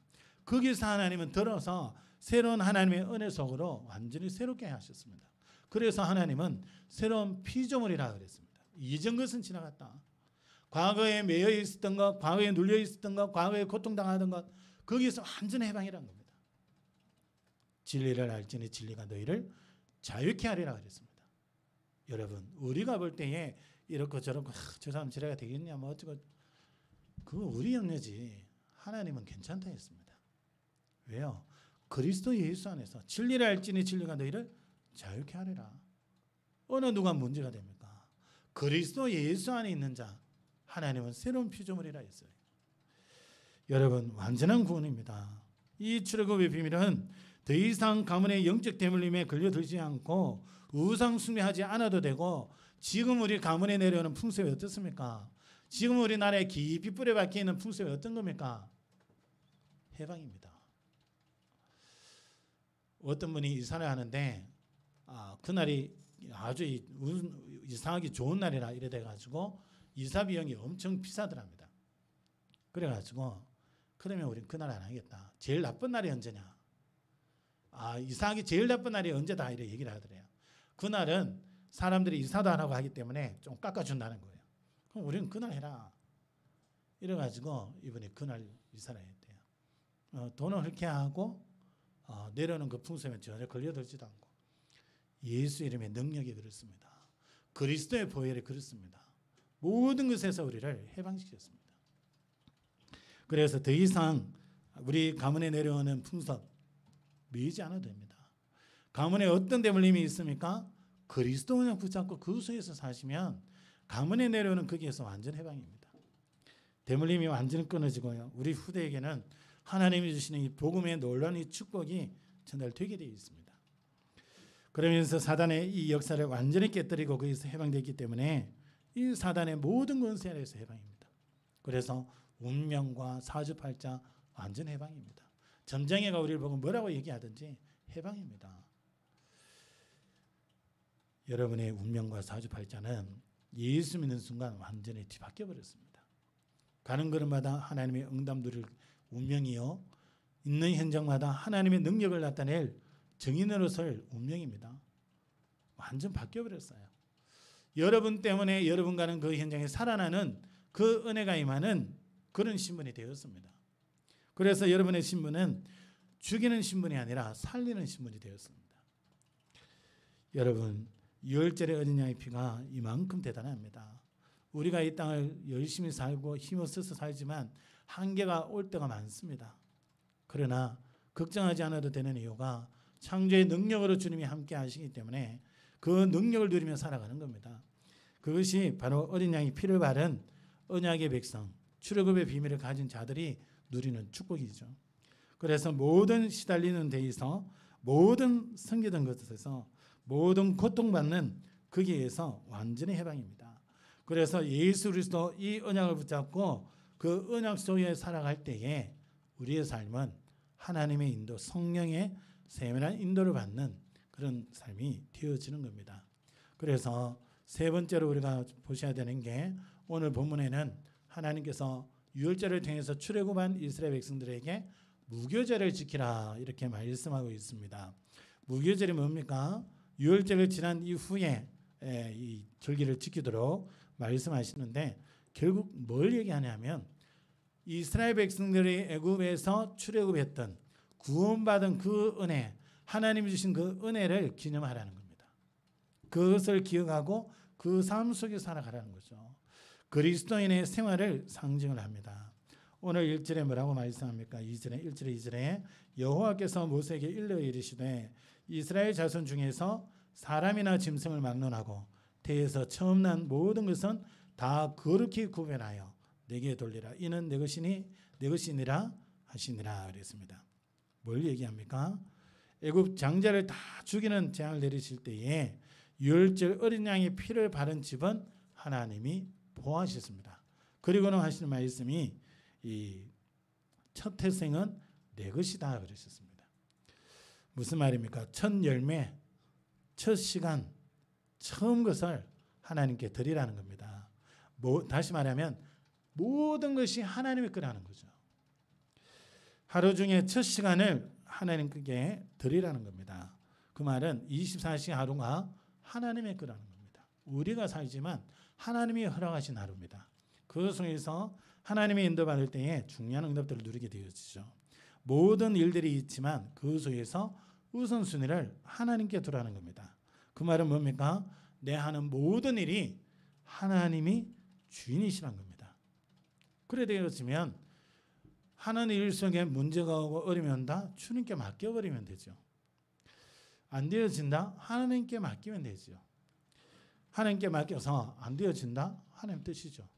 Speaker 1: 거기서 하나님은 들어서 새로운 하나님의 은혜 속으로 완전히 새롭게 하셨습니다. 그래서 하나님은 새로운 피조물이라 그랬습니다. 이전 것은 지나갔다. 과거에 매여 있었던 것, 과거에 눌려 있었던 것, 과거에 고통당하던 것 거기서 완전 해방이란 겁니다. 진리를 알지니 진리가 너희를 자유케 하리라 그랬습니다. 여러분 우리가 볼 때에 이렇고 저렇고 저 사람 지뢰가 되겠냐 뭐 어쩌고 그거 우리 염려지 하나님은 괜찮다 했습니다. 왜요? 그리스도 예수 안에서 진리를 알지니 진리가 너희를 자유케 하리라. 어느 누가 문제가 됩니까? 그리스도 예수 안에 있는 자 하나님은 새로운 피조물이라 했어요. 여러분 완전한 구원입니다. 이 출애굽의 비밀은 더 이상 가문의 영적 대물림에 걸려들지 않고 우상 숭배하지 않아도 되고 지금 우리 가문에 내려오는 풍습이 어떻습니까? 지금 우리나라에 깊이 뿌려 박혀 있는 풍습이 어떤 겁니까? 해방입니다. 어떤 분이 이사를 하는데 그날이 아주 이상하게 좋은 날이라 이래 돼가지고 이사 비용이 엄청 비싸더랍니다. 그래가지고 그러면 우린 그날 안 하겠다. 제일 나쁜 날이 언제냐? 이사하기 제일 나쁜 날이 언제다 이래 얘기를 하더래요. 그날은 사람들이 이사도 안 하고 하기 때문에 좀 깎아준다는 거예요. 그럼 우리는 그날 해라. 이래가지고 이분이 그날 이사를 했대요. 돈을 그렇게 하고 내려오는 그 풍성에 전혀 걸려들지도 않고 예수 이름의 능력이 그렇습니다. 그리스도의 보혈이 그렇습니다. 모든 것에서 우리를 해방시켰습니다. 그래서 더 이상 우리 가문에 내려오는 풍성 미지 않아도 됩니다. 가문에 어떤 대물림이 있습니까? 그리스도 그냥 붙잡고 그 속에서 사시면 가문에 내려오는 거기에서 완전 해방입니다. 대물림이 완전히 끊어지고요. 우리 후대에게는 하나님이 주시는 이 복음의 놀라운 이 축복이 전달되게 되어 있습니다. 그러면서 사단의 이 역사를 완전히 깨뜨리고 거기서 해방되기 때문에 이 사단의 모든 권세 아래에서 해방입니다. 그래서 운명과 사주팔자 완전 해방입니다. 점쟁이가 우리를 보고 뭐라고 얘기하든지 해방입니다. 여러분의 운명과 사주팔자는 예수 믿는 순간 완전히 뒤바뀌어 버렸습니다. 가는 걸음마다 하나님의 응답 누릴 운명이요, 있는 현장마다 하나님의 능력을 나타낼 증인으로 설 운명입니다. 완전 바뀌어 버렸어요. 여러분 때문에 여러분과는 그 현장에 살아나는 그 은혜가 임하는 그런 신분이 되었습니다. 그래서 여러분의 신분은 죽이는 신분이 아니라 살리는 신분이 되었습니다. 여러분, 유월절의 어린 양의 피가 이만큼 대단합니다. 우리가 이 땅을 열심히 살고 힘을 써서 살지만 한계가 올 때가 많습니다. 그러나 걱정하지 않아도 되는 이유가 창조의 능력으로 주님이 함께 하시기 때문에 그 능력을 누리며 살아가는 겁니다. 그것이 바로 어린 양의 피를 바른 언약의 백성, 출애굽의 비밀을 가진 자들이 누리는 축복이죠. 그래서 모든 시달리는 데에서, 모든 섬기던 것에서, 모든 고통받는 거기에서 완전히 해방입니다. 그래서 예수 그리스도 이 언약을 붙잡고 그 언약 속에 살아갈 때에 우리의 삶은 하나님의 인도, 성령의 세밀한 인도를 받는 그런 삶이 되어지는 겁니다. 그래서 세 번째로 우리가 보셔야 되는 게, 오늘 본문에는 하나님께서 유월절을 통해서 출애굽한 이스라엘 백성들에게 무교절을 지키라 이렇게 말씀하고 있습니다. 무교절이 뭡니까? 유월절을 지난 이후에 이 절기를 지키도록 말씀하시는데, 결국 뭘 얘기하냐면 이스라엘 백성들이 애굽에서 출애굽했던 구원받은 그 은혜, 하나님이 주신 그 은혜를 기념하라는 겁니다. 그것을 기억하고 그 삶 속에 살아가라는 거죠. 그리스도인의 생활을 상징을 합니다. 오늘 1절에 뭐라고 말씀합니까? 1절에 2절에 여호와께서 모세에게 일러 이르시되 이스라엘 자손 중에서 사람이나 짐승을 막론하고 태에서 처음 난 모든 것은 다 거룩히 구별하여 내게 돌리라. 이는 내 것이니라 하시니라 그랬습니다. 뭘 얘기합니까? 애굽 장자를 다 죽이는 재앙을 내리실 때에 유월절 어린 양의 피를 바른 집은 하나님이 보호하셨습니다. 그리고는 하시는 말씀이 이 첫 태생은 내 것이다 그러셨습니다. 무슨 말입니까? 첫 열매, 첫 시간, 처음 것을 하나님께 드리라는 겁니다. 다시 말하면 모든 것이 하나님의 거라는 거죠. 하루 중에 첫 시간을 하나님께 드리라는 겁니다. 그 말은 24시간 하루가 하나님의 거라는 겁니다. 우리가 살지만 하나님이 허락하신 하루입니다. 그 속에서 하나님의 인도받을 때에 중요한 응답들을 누리게 되어지죠. 모든 일들이 있지만 그 속에서 우선순위를 하나님께 두라는 겁니다. 그 말은 뭡니까? 내 하는 모든 일이 하나님이 주인이시란 겁니다. 그래 되어지면 하는 일 속에 문제가 오고 어려움이 온다? 주님께 맡겨버리면 되죠. 안 되어진다? 하나님께 맡기면 되죠. 하나님께 맡겨서 안 되어진다? 하나님 뜻이죠.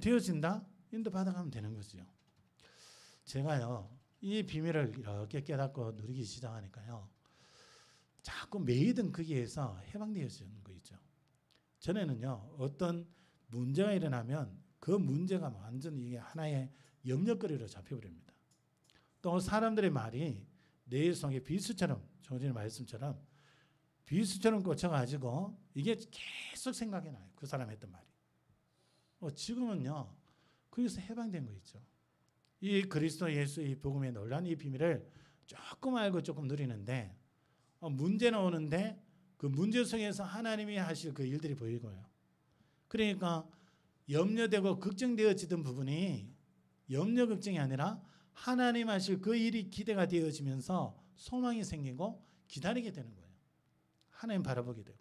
Speaker 1: 되어진다? 인도받아가면 되는 거죠. 제가요, 이 비밀을 이렇게 깨닫고 누리기 시작하니까요, 자꾸 매이든 거기에서 해방되어지는 거 있죠. 전에는요, 어떤 문제가 일어나면 그 문제가 완전 이게 하나의 염려거리로 잡혀버립니다. 또 사람들의 말이 내 속에 비수처럼, 조진의 말씀처럼 비수처럼 꽂혀가지고 이게 계속 생각이 나요. 그 사람 했던 말이. 지금은요, 거기서 해방된 거 있죠. 이 그리스도 예수의 복음의 놀라운 이 비밀을 조금 알고 조금 누리는데, 문제는 오는데 그 그 문제 속에서 하나님이 하실 그 일들이 보이고요. 그러니까 염려되고 걱정되어지던 부분이 염려 걱정이 아니라 하나님 하실 그 일이 기대가 되어지면서 소망이 생기고 기다리게 되는 거예요. 하나님 바라보게 되고.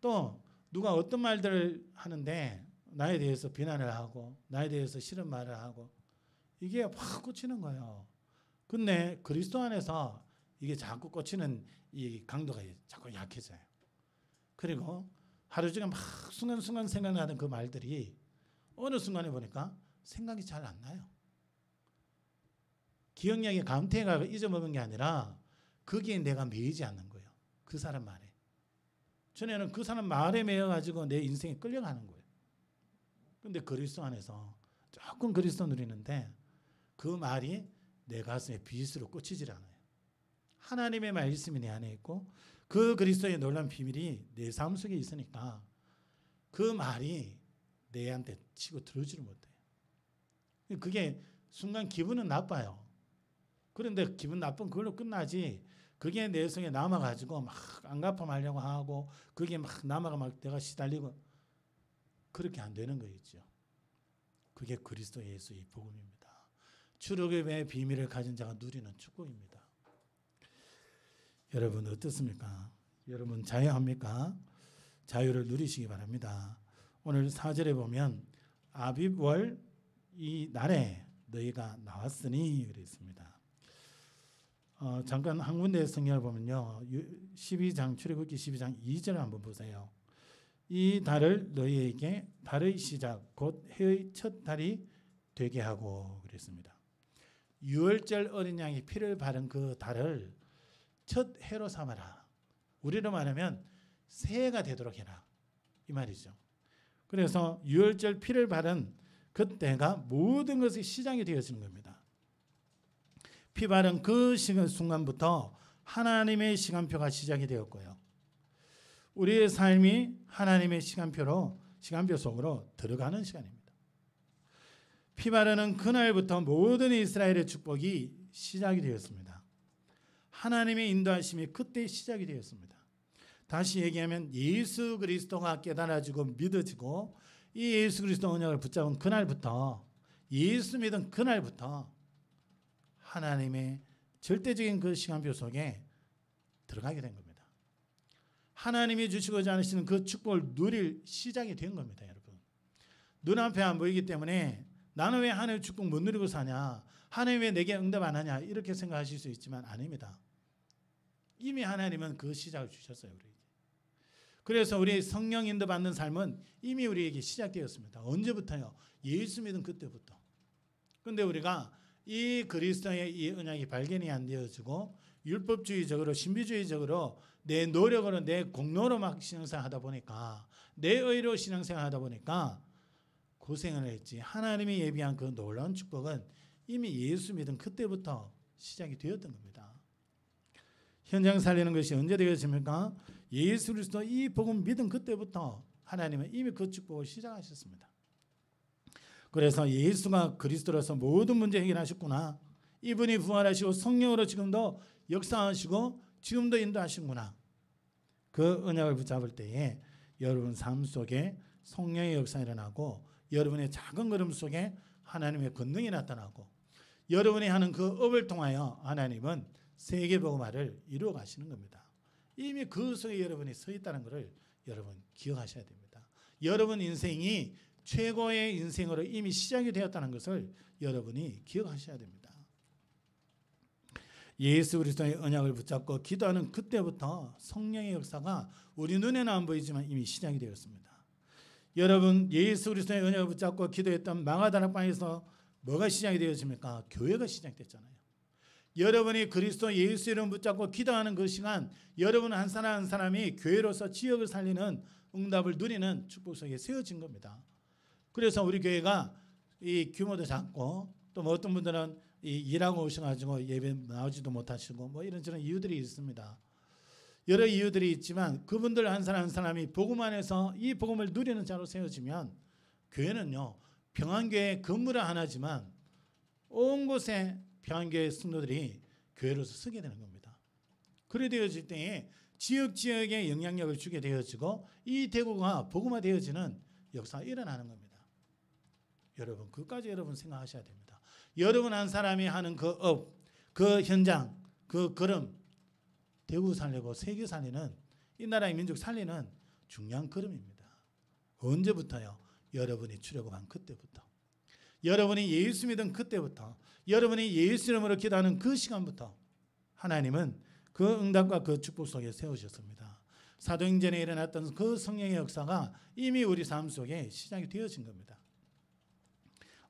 Speaker 1: 또 누가 어떤 말들을 하는데 나에 대해서 비난을 하고 나에 대해서 싫은 말을 하고 이게 확 꽂히는 거예요. 근데 그리스도 안에서 이게 자꾸 꽂히는 이 강도가 자꾸 약해져요. 그리고 하루 종일 막 순간순간 생각나던 그 말들이 어느 순간에 보니까 생각이 잘 안 나요. 기억력이 감퇴가 잊어먹은 게 아니라 거기에 내가 매이지 않는 거예요. 그 사람 말에. 전에는 그 사람 말에 매여가지고 내 인생에 끌려가는 거예요. 근데 그리스도 안에서 조금 그리스도 누리는데 그 말이 내 가슴에 빗으로 꽂히질 않아요. 하나님의 말씀이 내 안에 있고 그 그리스도의 놀라운 비밀이 내 삶 속에 있으니까 그 말이 내한테 치고 들어오지를 못해요. 그게 순간 기분은 나빠요. 그런데 기분 나쁜 그걸로 끝나지 그게 내 속에 남아가지고 막 안갚아하려고 하고 그게 막 남아가 막 내가 시달리고 그렇게 안 되는 거겠죠. 그게 그리스도 예수의 복음입니다. 출애굽의 비밀을 가진 자가 누리는 축복입니다. 여러분 어떻습니까? 여러분 자유합니까? 자유를 누리시기 바랍니다. 오늘 4절에 보면 아빕월 이 날에 너희가 나왔으니 그랬습니다. 잠깐 한 군데 성경을 보면요. 12장 출애굽기 12장 2절을 한번 보세요. 이 달을 너희에게 달의 시작 곧 해의 첫 달이 되게 하고 그랬습니다. 유월절 어린 양이 피를 바른 그 달을 첫 해로 삼아라. 우리로 말하면 새해가 되도록 해라. 이 말이죠. 그래서 유월절 피를 바른 그때가 모든 것이 시작이 되어지는 겁니다. 피 바른 그 순간부터 하나님의 시간표가 시작이 되었고요. 우리의 삶이 하나님의 시간표 속으로 들어가는 시간입니다. 피 바르는 그날부터 모든 이스라엘의 축복이 시작이 되었습니다. 하나님의 인도하심이 그때 시작이 되었습니다. 다시 얘기하면 예수 그리스도가 깨달아지고 믿어지고 이 예수 그리스도 언약을 붙잡은 그날부터 예수 믿은 그날부터 하나님의 절대적인 그 시간표 속에 들어가게 된 겁니다. 하나님이 주시고자 하시는 그 축복을 누릴 시작이 된 겁니다, 여러분. 눈앞에 안 보이기 때문에 나는 왜 하나님의 축복 못 누리고 사냐? 하나님 왜 내게 응답 안 하냐? 이렇게 생각하실 수 있지만 아닙니다. 이미 하나님은 그 시작을 주셨어요, 우리에게. 그래서 우리 성령 인도 받는 삶은 이미 우리에게 시작되었습니다. 언제부터요? 예수 믿은 그때부터. 그런데 우리가 이 그리스도의 이 언약이 발견이 안 되어지고 율법주의적으로 신비주의적으로 내 노력으로 내 공로로 막 신앙생활 하다 보니까 내 의로 신앙생활 하다 보니까 고생을 했지. 하나님이 예비한 그 놀라운 축복은 이미 예수 믿은 그때부터 시작이 되었던 겁니다. 현장 살리는 것이 언제 되어집니까? 예수 그리스도 이 복음 믿은 그때부터 하나님은 이미 그 축복을 시작하셨습니다. 그래서 예수가 그리스도로서 모든 문제 해결하셨구나. 이분이 부활하시고 성령으로 지금도 역사하시고 지금도 인도하시는구나. 그 언약을 붙잡을 때에 여러분 삶 속에 성령의 역사가 일어나고 여러분의 작은 걸음 속에 하나님의 권능이 나타나고 여러분이 하는 그 업을 통하여 하나님은 세계복음화를 이루어 가시는 겁니다. 이미 그 속에 여러분이 서 있다는 것을 여러분 기억하셔야 됩니다. 여러분 인생이 최고의 인생으로 이미 시작이 되었다는 것을 여러분이 기억하셔야 됩니다. 예수 그리스도의 언약을 붙잡고 기도하는 그때부터 성령의 역사가 우리 눈에는 안 보이지만 이미 시작이 되었습니다. 여러분 예수 그리스도의 언약을 붙잡고 기도했던 마가다락방에서 뭐가 시작이 되었습니까? 교회가 시작됐잖아요. 여러분이 그리스도 예수 이름 붙잡고 기도하는 그 시간 여러분 한 사람 한 사람이 교회로서 지역을 살리는 응답을 누리는 축복 속에 세워진 겁니다. 그래서 우리 교회가 이 규모도 작고 또 뭐 어떤 분들은 일하고 오셔가지고 예배 나오지도 못하시고 뭐 이런저런 이유들이 있습니다. 여러 이유들이 있지만 그분들 한 사람 한 사람이 복음 안에서 이 복음을 누리는 자로 세워지면 교회는요 평안교회 건물은 하나지만 온 곳에 평안교회 성도들이 교회로서 서게 되는 겁니다. 그래 되어질 때에 지역에 영향력을 주게 되어지고 이 대구가 복음화 되어지는 역사가 일어나는 겁니다. 여러분 그것까지 여러분 생각하셔야 됩니다. 여러분 한 사람이 하는 그 업, 그 현장, 그 걸음, 대구 살리고 세계 살리는 이 나라의 민족 살리는 중요한 걸음입니다. 언제부터요? 여러분이 출애굽한 그때부터, 여러분이 예수 믿은 그때부터, 여러분이 예수 이름으로 기도하는 그 시간부터 하나님은 그 응답과 그 축복 속에 세우셨습니다. 사도행전에 일어났던 그 성령의 역사가 이미 우리 삶 속에 시작이 되어진 겁니다.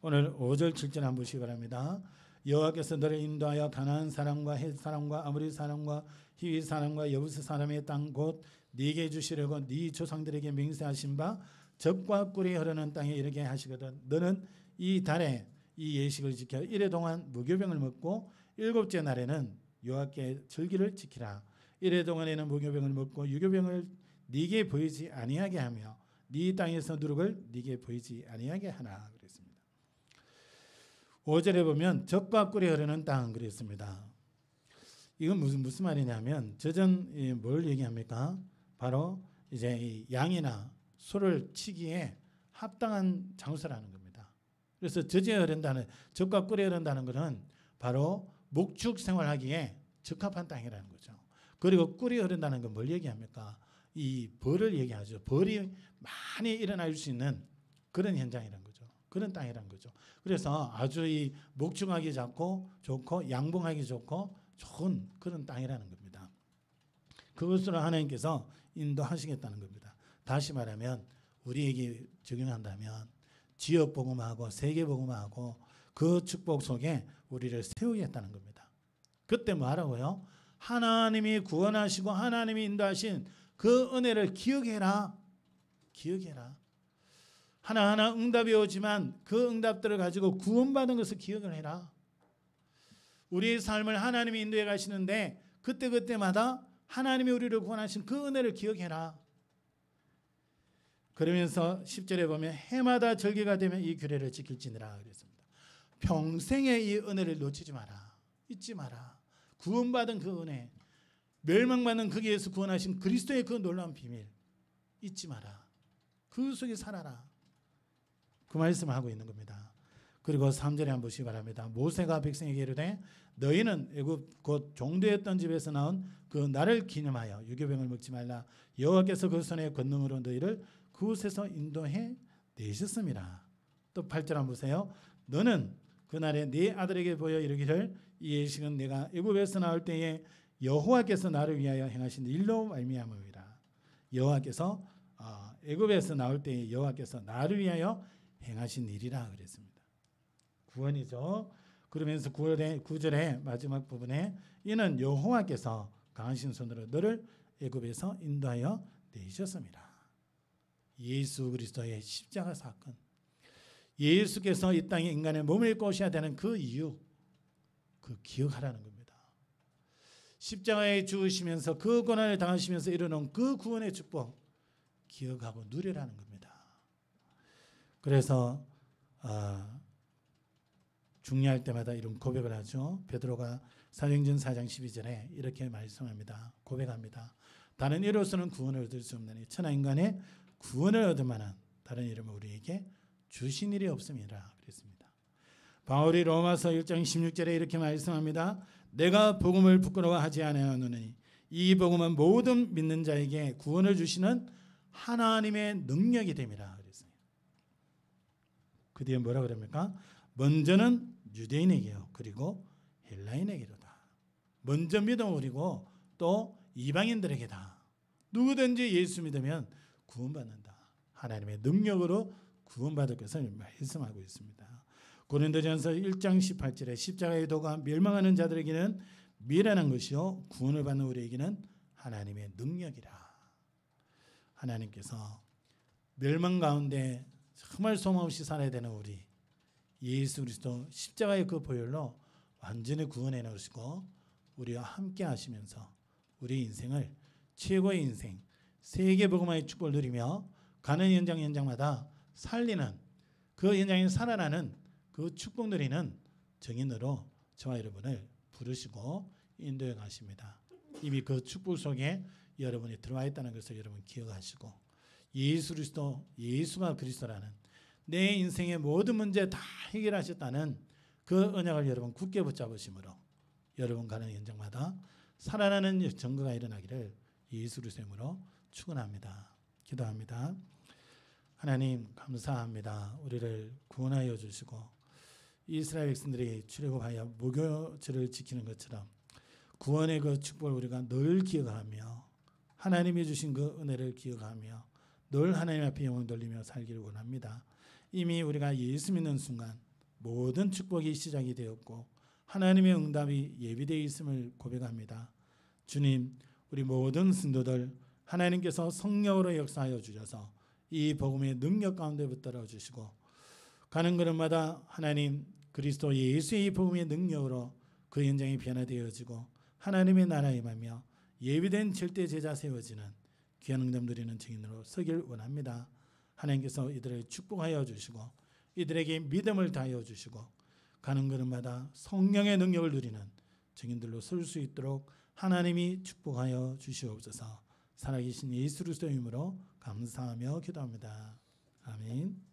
Speaker 1: 오늘 5절 7절 한번 보시기 바랍니다. 여호와께서 너를 인도하여 가나안 사람과 헷 사람과 아모리 사람과 히위 사람과 여부스 사람의 땅 곧 네게 주시려고 네 조상들에게 맹세하신 바 젖과 꿀이 흐르는 땅에 이르게 하시거든 너는 이 달에 이 예식을 지켜 이래 동안 무교병을 먹고 일곱째 날에는 여호와께 절기를 지키라. 이래 동안에는 무교병을 먹고 유교병을 네게 보이지 아니하게 하며 네 땅에서 누룩을 네게 보이지 아니하게 하나 그랬습니다. 5절에 보면 젖과 꿀이 흐르는 땅 그랬습니다. 이건 무슨 말이냐면 젖은 뭘 얘기합니까? 바로 이제 이 양이나 소를 치기에 합당한 장소라는 겁니다. 그래서 젖이 흐른다는 젖과 꿀이 흐른다는 것은 바로 목축 생활하기에 적합한 땅이라는 거죠. 그리고 꿀이 흐른다는 건 뭘 얘기합니까? 이 벌을 얘기하죠. 벌이 많이 일어날 수 있는 그런 현장이라는 거죠. 그런 땅이라는 거죠. 그래서 아주 이 목축하기 좋고 양봉하기 좋고 좋은 그런 땅이라는 겁니다. 그것으로 하나님께서 인도하시겠다는 겁니다. 다시 말하면 우리에게 적용한다면 지역 복음하고 세계 복음하고 그 축복 속에 우리를 세우겠다는 겁니다. 그때 뭐 하라고요? 하나님이 구원하시고 하나님이 인도하신 그 은혜를 기억해라. 기억해라. 하나하나 응답이 오지만 그 응답들을 가지고 구원받은 것을 기억을 해라. 우리의 삶을 하나님이 인도해 가시는데 그때마다 하나님이 우리를 구원하신 그 은혜를 기억해라. 그러면서 10절에 보면 해마다 절기가 되면 이 규례를 지킬지니라 그랬습니다. 평생에 이 은혜를 놓치지 마라. 잊지 마라. 구원받은 그 은혜, 멸망받는 거기에서 구원하신 그리스도의 그 놀라운 비밀 잊지 마라. 그 속에 살아라. 그 말씀을 하고 있는 겁니다. 그리고 3절에 한번 보시기 바랍니다. 모세가 백성에게 이르되 너희는 애굽 곧 종되었던 집에서 나온 그 날을 기념하여 유교병을 먹지 말라. 여호와께서 그 손의 권능으로 너희를 그곳에서 인도해 내셨음이라. 또 8절 한번 보세요. 너는 그날에 네 아들에게 보여 이르기를 이 예식은 내가 애굽에서 나올 때에 여호와께서 나를 위하여 행하신 일로 말미암음이라. 여호와께서 애굽에서 나올 때에 여호와께서 나를 위하여 행하신 일이라 그랬습니다. 구원이죠. 그러면서 9절의 마지막 부분에 이는 여호와께서 강하신 손으로 너를 애굽에서 인도하여 내셨음이라. 예수 그리스도의 십자가 사건, 예수께서 이 땅에 인간의 몸을 입고 오셔야 되는 그 이유, 그 기억하라는 겁니다. 십자가에 죽으시면서 그 고난을 당하시면서 이루는 그 구원의 축복 기억하고 누리라는 겁니다. 그래서 중요할 때마다 이런 고백을 하죠. 베드로가 사도행전 4장 12절에 이렇게 말씀합니다. 고백합니다. 다른 이로서는 구원을 얻을 수 없나니 천하 인간의 구원을 얻을 만한 다른 이름을 우리에게 주신 일이 없음이라 그랬습니다. 바울이 로마서 1장 16절에 이렇게 말씀합니다. 내가 복음을 부끄러워하지 아니하노니 이 복음은 모든 믿는 자에게 구원을 주시는 하나님의 능력이 됨이라 그랬어요. 그 뒤에 뭐라 그럽니까? 먼저는 유대인에게요. 그리고 헬라인에게로다. 먼저 믿음 우리고 또 이방인들에게다. 누구든지 예수 믿으면 구원받는다. 하나님의 능력으로 구원받을 것을 말씀하고 있습니다. 고린도전서 1장 18절에 십자가의 도가 멸망하는 자들에게는 미련한 것이요 구원을 받는 우리에게는 하나님의 능력이라. 하나님께서 멸망 가운데 정말 소망 없이 살아야 되는 우리 예수 그리스도 십자가의 그 보혈로 완전히 구원해 놓으시고 우리와 함께 하시면서 우리 인생을 최고의 인생 세계 복음화의 축복을 누리며 가는 현장마다 살리는 그 현장에 살아나는 그 축복 누리는 정인으로 저와 여러분을 부르시고 인도해 가십니다. 이미 그 축복 속에 여러분이 들어와 있다는 것을 여러분 기억하시고 예수 그리스도, 예수가 그리스도라는 내 인생의 모든 문제 다 해결하셨다는 그 언약을 여러분 굳게 붙잡으심으로 여러분 가는 현장마다 살아나는 증거가 일어나기를 예수 그리스도의 이름으로 축원합니다. 기도합니다. 하나님 감사합니다. 우리를 구원하여 주시고 이스라엘 백성들이 출애굽하여 무교절을 지키는 것처럼 구원의 그 축복을 우리가 늘 기억하며 하나님이 주신 그 은혜를 기억하며 늘 하나님 앞에 영광 돌리며 살기를 원합니다. 이미 우리가 예수 믿는 순간 모든 축복이 시작이 되었고 하나님의 응답이 예비되어 있음을 고백합니다. 주님, 우리 모든 성도들 하나님께서 성령으로 역사하여 주셔서 이 복음의 능력 가운데 붙들어 주시고 가는 걸음마다 하나님 그리스도 예수의 복음의 능력으로 그 현장이 변화되어지고 하나님의 나라에 임하며 예비된 절대 제자 세워지는 귀한 응답 누리는 증인으로 서길 원합니다. 하나님께서 이들을 축복하여 주시고 이들에게 믿음을 다하여 주시고 가는 걸음마다 성령의 능력을 누리는 증인들로 설 수 있도록 하나님이 축복하여 주시옵소서. 살아계신 예수 그리스도의 이름으로 감사하며 기도합니다. 아멘.